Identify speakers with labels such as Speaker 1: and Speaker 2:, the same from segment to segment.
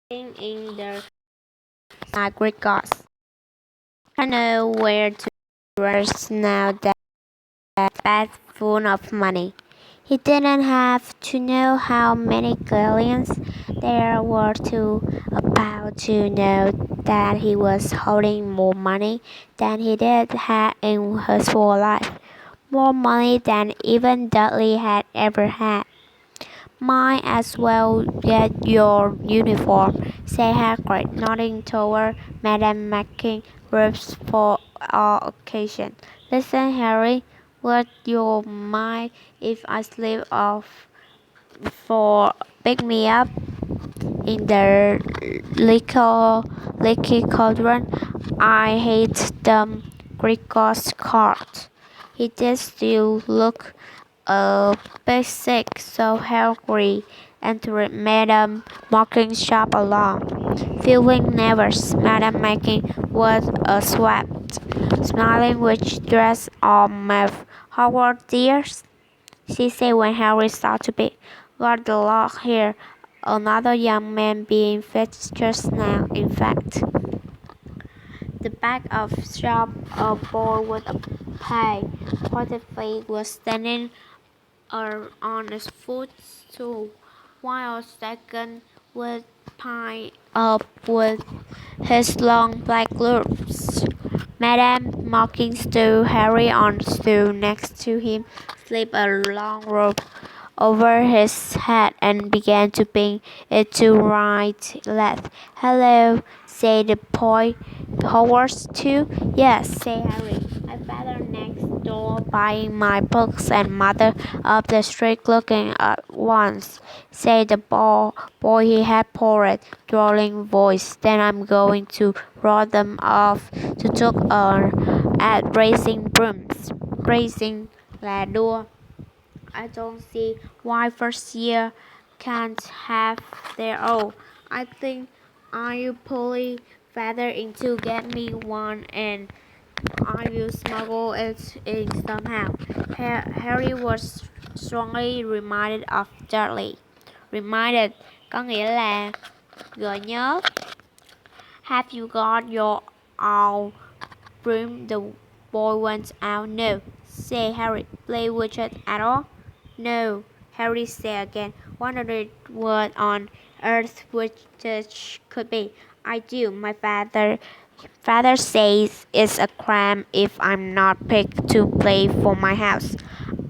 Speaker 1: in their sacred gods. I know where to rest now that bag full of money. He didn't have to know how many galleons there were about to know that he was holding more money than he did have in his whole life, more money than even Dudley had ever had. Might as well get your uniform, said Hagrid, nodding toward Madame Macking robes for all occasions. Listen, Harry, would you mind if I slip off for pick me up in the leaky cauldron? I hate the Gregor's cart. He did still look basic, so Harry entered Madame Marking's shop alone. Feeling nervous, Madame Marking was a swept, smiling with dress on mouth. Howard, dears, she said when Harry started to be. Got the lock here. Another young man being fetched just now, in fact. The back of shop, a boy with a pale, pointed face was standing on his footstool, while a second was piled up with his long black loops. Madame Mocking stood Harry on the stool next to him, slipped a long rope over his head and began to pin it to right left. Hello, said the boy. Hogwarts too? Yes, said Harry. My father next door buying my books and mother up the street looking at once, said the boy he had poured, drawling voice. Then I'm going to roll them off to look at racing brooms. Racing là đua. I don't see why first year can't have their own. I think I'll pull father into get me one and I will smuggle it in somehow. Harry was strongly reminded of Dudley. Reminded có nghĩa là gợi nhớ. Have you got your own broom? The boy went out. No, said Harry. Play with it at all? No, Harry said again, wondering what on earth which could be. I do. My father says it's a crime if I'm not picked to play for my house.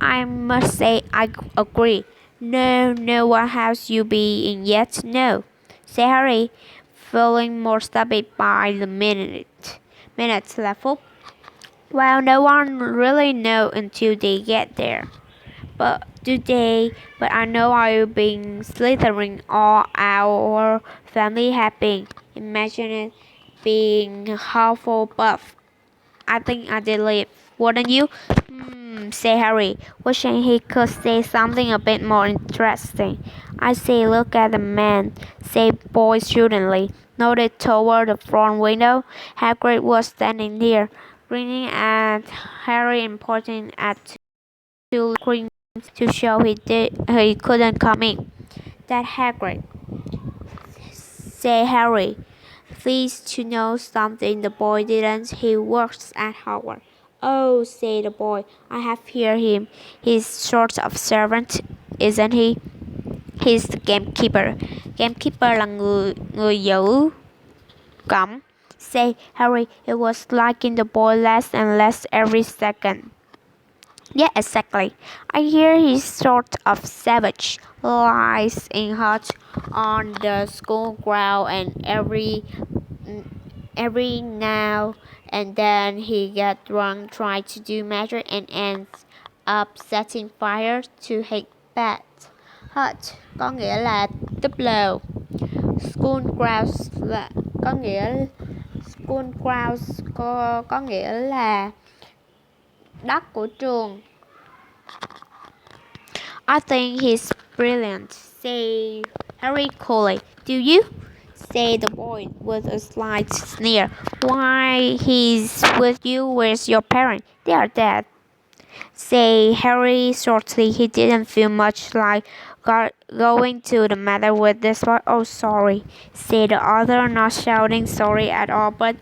Speaker 1: I must say I agree. No, no, what house you be in yet? No, said Harry, feeling more stupid by the minute. Minutes là phút. Well, no one really know until they get there. But today, but I know I've been slithering all our family have been. Imagine it being Hufflepuff. I think I did leave, wouldn't you? Said Harry, wishing he could say something a bit more interesting. I say, look at the man, said Boy suddenly, nodded toward the front window. Hagrid was standing there, grinning at Harry and pointing at two screens to show he couldn't come in. That Hagrid, said Harry, pleased to know something the boy didn't. He works at Hogwarts. Oh, said the boy, I have heard him. He's sort of servant, isn't he? He's the gamekeeper. Gamekeeper là người giữ cổng. Say, Harry, it was liking the boy less and less every second. Yeah, exactly. I hear he's sort of savage, lies in hut on the school ground, and every now and then he gets drunk, tries to do magic, and ends up setting fire to his bed. Hut có nghĩa là túp lều. School grounds là có nghĩa school grounds có nghĩa là đất của trường. I think he's brilliant, said Harry coolly. Do you? Said the boy with a slight sneer. Why, he's with you. Where's your parents? They are dead, said Harry shortly. He didn't feel much like going to the matter with this one? Oh, sorry, said the other, not shouting sorry at all, but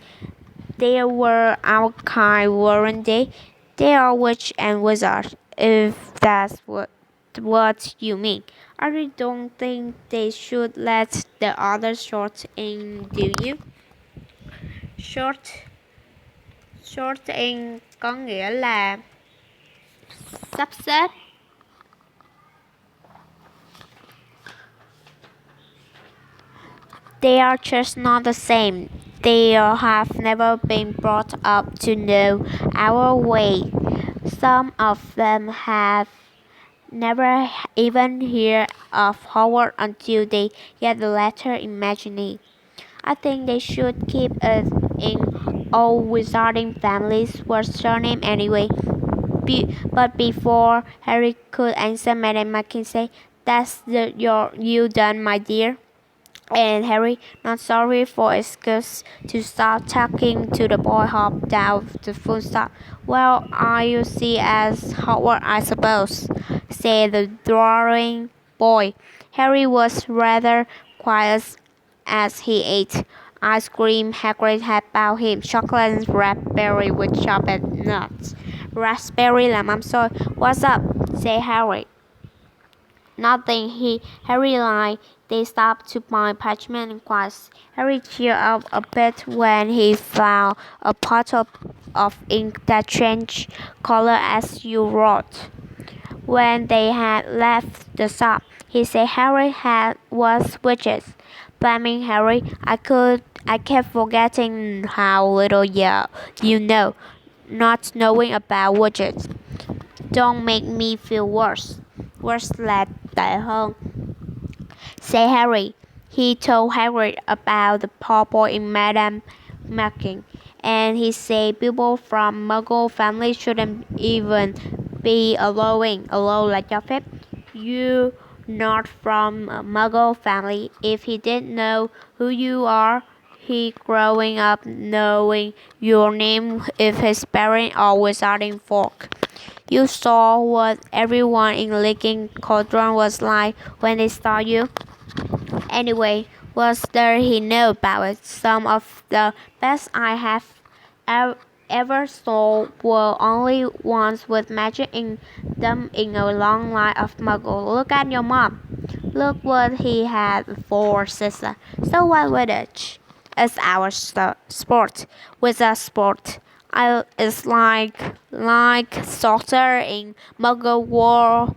Speaker 1: they were our kind, weren't they? They are witch and wizard, if that's what you mean. I really don't think they should let the others short in, do you? Short, short in có nghĩa là sắp xếp. They are just not the same. They have never been brought up to know our way. Some of them have never even heard of Howard until they get the letter imagining. I think they should keep it in all wizarding families. What's your name anyway? But before Harry could answer, Madam Mackenzie, that's you done, my dear. And Harry, not sorry for excuse to start talking to the boy, hopped down the full stop. Well, you see as Howard, I suppose, said the drawing boy. Harry was rather quiet as he ate. Ice cream Hagrid had bought him, chocolate and raspberry with chopped nuts. Raspberry là mắm xôi. What's up? Said Harry. Nothing, Harry lied. They stopped to find parchment and quads. Harry cheered up a bit when he found a pot of ink that changed color as you wrote. When they had left the shop, he said Harry was witches. Blaming Harry, I kept forgetting how little you know, not knowing about witches. Don't make me feel worse. Worse là tệ hơn. Say Harry. He told Hagrid about the poor boy in Madame Malkin, and he said people from Muggle families shouldn't even be allowed là cho phép. You not from a Muggle family. If he didn't know who you are, he growing up knowing your name if his parents are wizarding folk. You saw what everyone in Licking Cauldron was like when they saw you. Anyway, what does he know about it? Some of the best I have ever saw were only ones with magic in them in a long line of muggles. Look at your mom. Look what he had for sister. So what with it? It's our sport. With a sport. It's like soccer in Muggle world.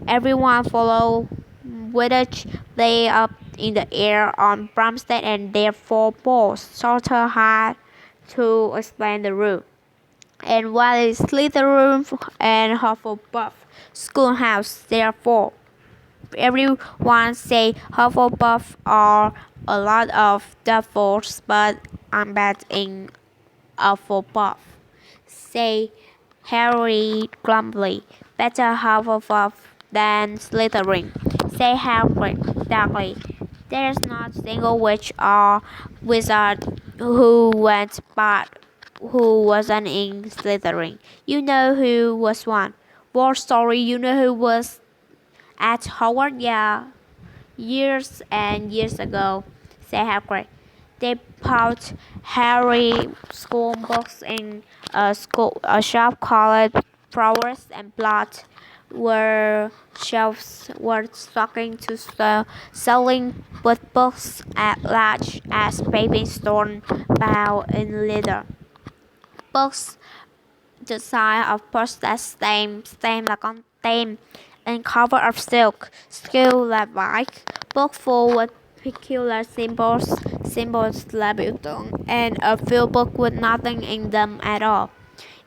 Speaker 1: Everyone follow Quidditch. They up in the air on broomstick and therefore balls. Soccer had to explain the rule. And what is Slytherin and Hufflepuff schoolhouse? Therefore, everyone say Hufflepuff are a lot of devils, but I'm bad in Hufflepuff. Say Harry glumly. Better Hufflepuff than Slytherin. Say Harry darkly. There's not a single witch or wizard who went bad who wasn't in Slytherin. You know who was one. War story, you know who was at Howard? Yeah, years and years ago, said Hagrid. They put Harry school books in a shop called Flowers and Blood, where shelves were stocking to selling with books as large as paving stone bound in leather. Books the size of postage stamp là con tem, and cover of silk, skill là vải, book full with peculiar symbols là biểu tượng, and a few book with nothing in them at all.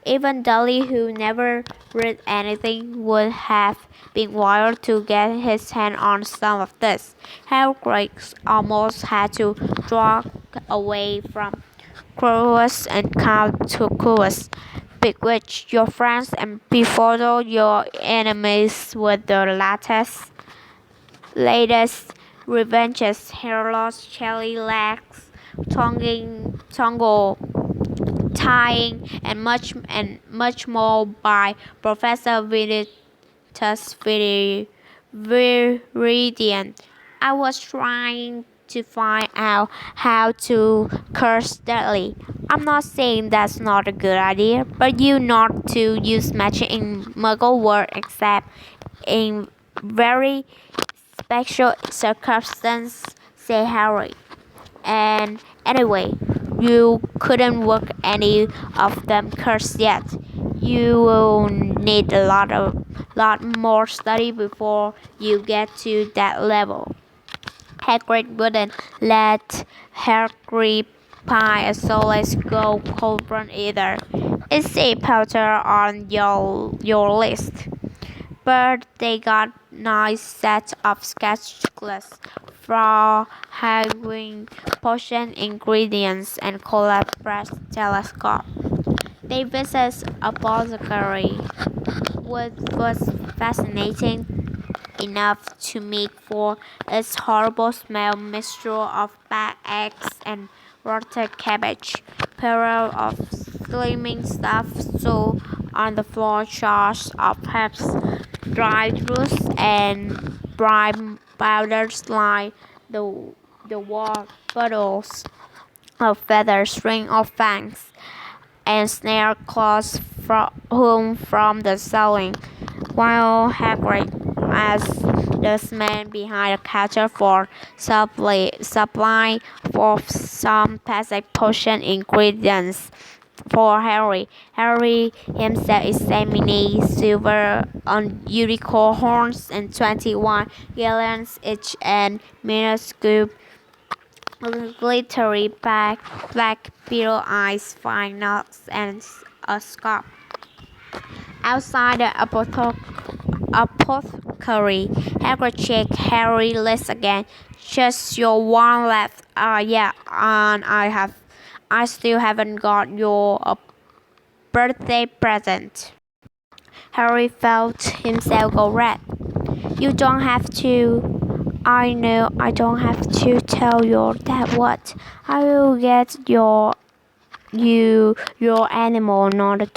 Speaker 1: Even Dudley, who never read anything, would have been wild to get his hand on some of this. Hagrid almost had to draw away from Cruellus and Count to Cruellus. Bewitch your friends and befuddle your enemies with the latest revenges, hair loss, cherry legs, tongue tying, and much more by Professor Vitus Viridian. I was trying to find out how to curse deadly. I'm not saying that's not a good idea, but you not to use magic in Muggle world except in very special circumstances, say Harry. And anyway, you couldn't work any of them curse yet. You will need a lot more study before you get to that level. Hagrid wouldn't let Harry Pie a Solace go cold either. It's a Potter on your list. But they got nice set of sketches for having potion ingredients and collapse telescope. They visit apothecary, which was fascinating enough to make for its horrible smell mixture of bad eggs and rotten cabbage, pair of gleaming stuff so on the floor shards of herbs, dried roots and bright powders like the wall puddles of feathers, string of fangs, and snare claws hung from the ceiling, while Hagrid, as the man behind the counter for supply of some basic potion ingredients for Harry. Harry himself examined silver on unicorn horns and 21 gallons each and minuscule glittery black beetle eyes, fine nuts, and a scarf. Outside the apothecary, Hagrid checked Harry's list again. Just your one left. Yeah, and I still haven't got your birthday present. Harry felt himself go red. You don't have to. I know I don't have to tell your dad what. I will get your animal, not a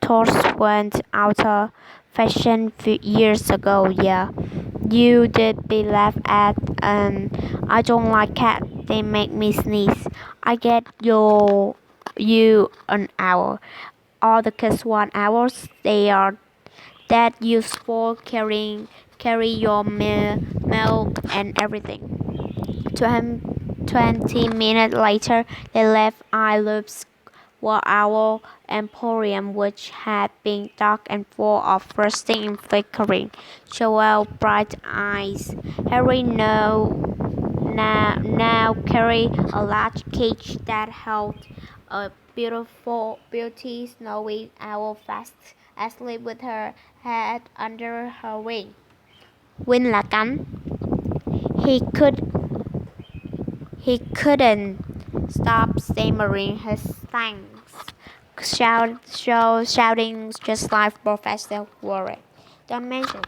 Speaker 1: horse went out of fashion few years ago. Yeah, you did be laughed at, and I don't like cats. They make me sneeze. I get you an hour. All the kids want hours. They are that useful carry your milk and everything. 20 minutes later, they left Iloop's Owl Emporium, which had been dark and full of frosting and flickering, Joel's bright eyes. Harry now carried a large cage that held a beauty snowy owl fast asleep with her head under her wing. Win là cánh. He could He couldn't stop stammering his thanks, shouting just like Professor Warwick. Don't mention,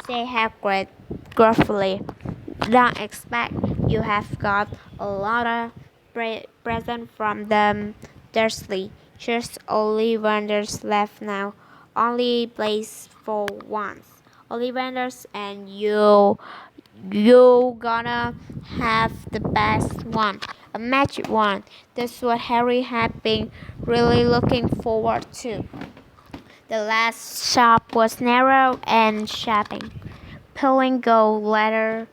Speaker 1: said Hagrid gruffly. Don't expect you have got a lot of present from them, Dursley. Just Ollivanders left now. Only place for once. Ollivanders and you gonna have the best one, a magic one. That's what Harry had been really looking forward to. The last shop was narrow and shabby, peeling gold letters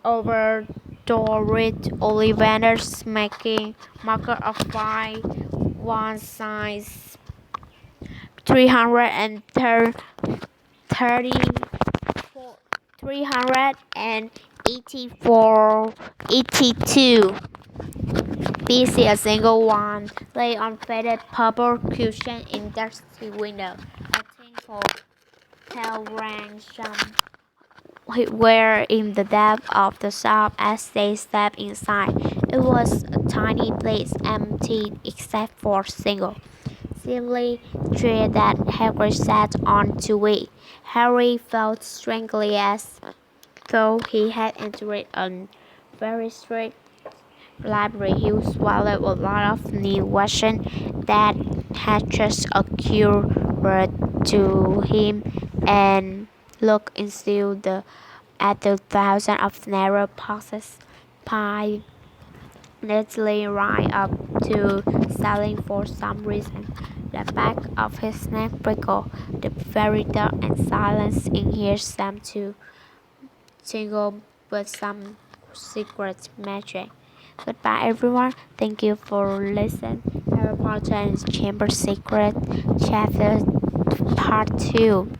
Speaker 1: over door read Ollivanders making marker of 1 size 330 384 82. Busy a single one lay on faded purple cushion in dusty window. A tinkle tail rang some were in the depth of the shop as they stepped inside. It was a tiny place, empty except for a single silly chair that Hagrid sat on to wait. Harry felt strangely as though he had entered a very strict library. He swallowed a lot of new questions that had just occurred to him and look into the at the thousands of narrow passes piled neatly right up to ceiling for some reason. The back of his neck prickled. The very dark and silence in here seemed to tingle with some secret magic. Goodbye, everyone. Thank you for listening. Harry Potter and the Chamber Secret, Chapter Part 2.